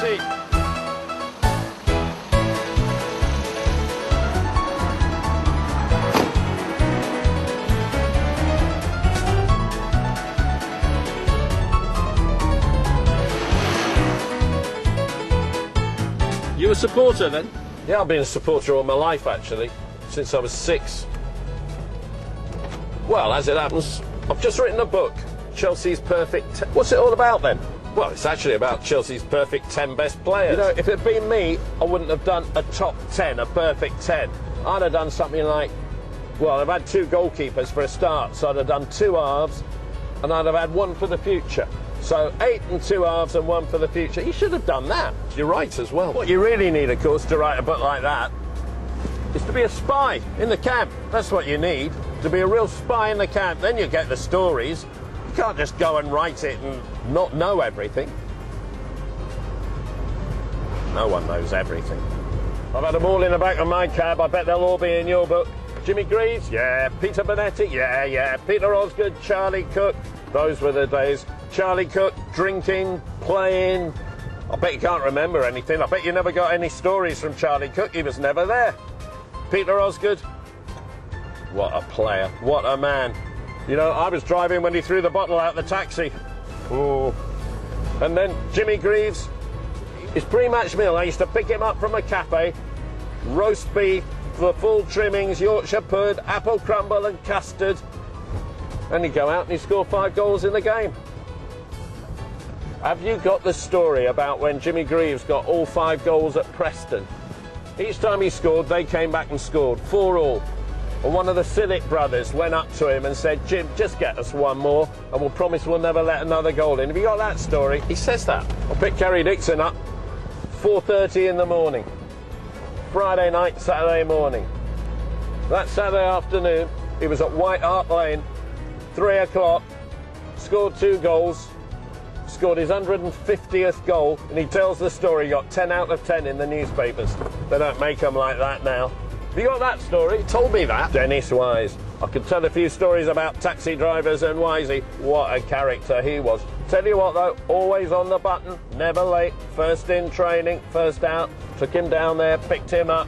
Chelsea. You a supporter then? Yeah, I've been a supporter all my life actually, since I was 6. Well, as it happens, I've just written a book, Chelsea's Perfect 10. What's it all about then? Well, it's actually about Chelsea's perfect 10 best players. You know, if it'd been me, I wouldn't have done a top 10, a perfect 10. I'd have done something like, well, I've had 2 goalkeepers for a start, so I'd have done 2 halves, and I'd have had 1 for the future. So 8 and 2 halves and 1 for the future. You should have done that. You're right as well. What you really need, of course, to write a book like that is to be a spy in the camp. That's what you need, to be a real spy in the camp. Then you get the stories. You can't just go and write it and not know everything. No one knows everything. I've had them all in the back of my cab. I bet they'll all be in your book. Jimmy Greaves? Yeah. Peter Barnett? Yeah. Peter Osgood, Charlie Cook. Those were the days. Charlie Cook, drinking, playing. I bet you can't remember anything. I bet you never got any stories from Charlie Cook. He was never there. Peter Osgood? What a player. What a man. You know, I was driving when he threw the bottle out the taxi. Oh. And then Jimmy Greaves, his pre-match meal, I used to pick him up from a cafe, roast beef, the full trimmings, Yorkshire pud, apple crumble and custard. And he'd go out and he'd score 5 goals in the game. Have you got the story about when Jimmy Greaves got all 5 goals at Preston? Each time he scored, they came back and scored, 4 all. And one of the Sillick brothers went up to him and said, Jim, just get us 1 more and we'll promise we'll never let another goal in. Have you got that story? He says that. I picked Kerry Dixon up, 4:30 in the morning. Friday night, Saturday morning. That Saturday afternoon, he was at White Hart Lane, 3 o'clock, scored 2 goals, scored his 150th goal, and he tells the story, he got 10 out of 10 in the newspapers. They don't make them like that now. Have you got that story? He told me that. Dennis Wise. I could tell a few stories about taxi drivers and Wisey. What a character he was. Tell you what though, always on the button, never late, first in training, first out. Took him down there, picked him up.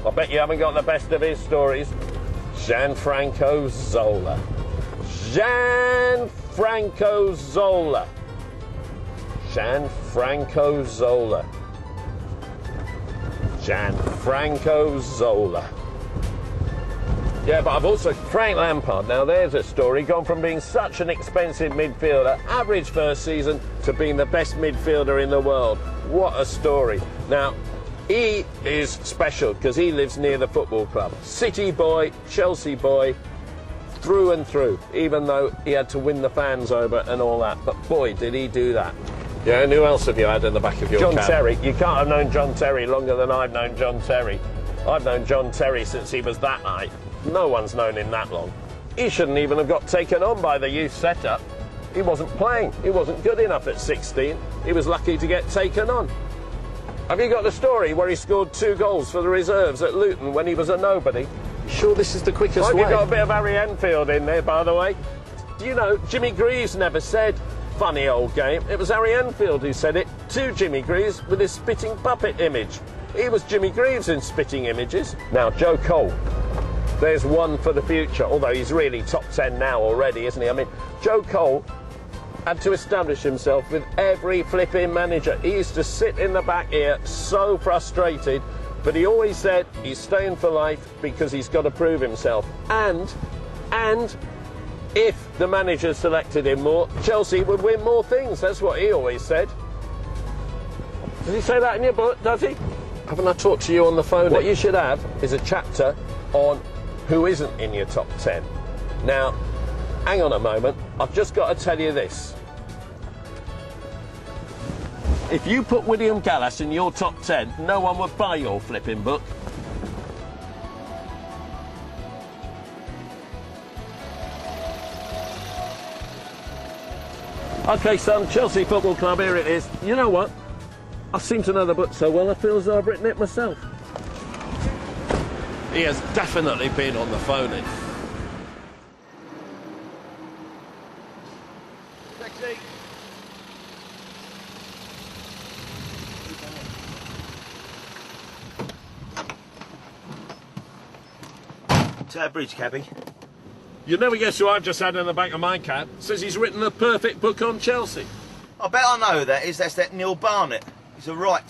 I bet you haven't got the best of his stories. Gianfranco Zola. Gianfranco Zola. Gianfranco Zola. Gianfranco Zola. Yeah, but I've also... Frank Lampard, now there's a story, gone from being such an expensive midfielder, average first season, to being the best midfielder in the world. What a story. Now, he is special because he lives near the football club. City boy, Chelsea boy, through and through, even though he had to win the fans over and all that. But boy, did he do that. Yeah, and who else have you had in the back of your cab? John Terry. You can't have known John Terry longer than I've known John Terry. I've known John Terry since he was that height. No one's known him that long. He shouldn't even have got taken on by the youth setup. He wasn't playing. He wasn't good enough at 16. He was lucky to get taken on. Have you got the story where he scored 2 goals for the reserves at Luton when he was a nobody? Sure, this is the quickest way. You've got a bit of Harry Enfield in there, by the way. Do you know, Jimmy Greaves never said, funny old game. It was Harry Enfield who said it to Jimmy Greaves with his spitting puppet image. He was Jimmy Greaves in spitting images. Now, Joe Cole. There's 1 for the future, although he's really top 10 now already, isn't he? I mean, Joe Cole had to establish himself with every flipping manager. He used to sit in the back here, so frustrated, but he always said he's staying for life because he's got to prove himself. And if the manager selected him more, Chelsea would win more things. That's what he always said. Does he say that in your book, does he? Haven't I talked to you on the phone? What you should have is a chapter on who isn't in your top 10. Now, hang on a moment. I've just got to tell you this. If you put William Gallas in your top 10, no one would buy your flipping book. OK, son, Chelsea Football Club, here it is. You know what? I seem to know the book so well, I feel as though I've written it myself. He has definitely been on the phone. Taxi. Tower Bridge, cabbie. You never guess who I've just had in the back of my cab. Says he's written the perfect book on Chelsea. I bet I know who that is. That's that Neil Barnett. He's a right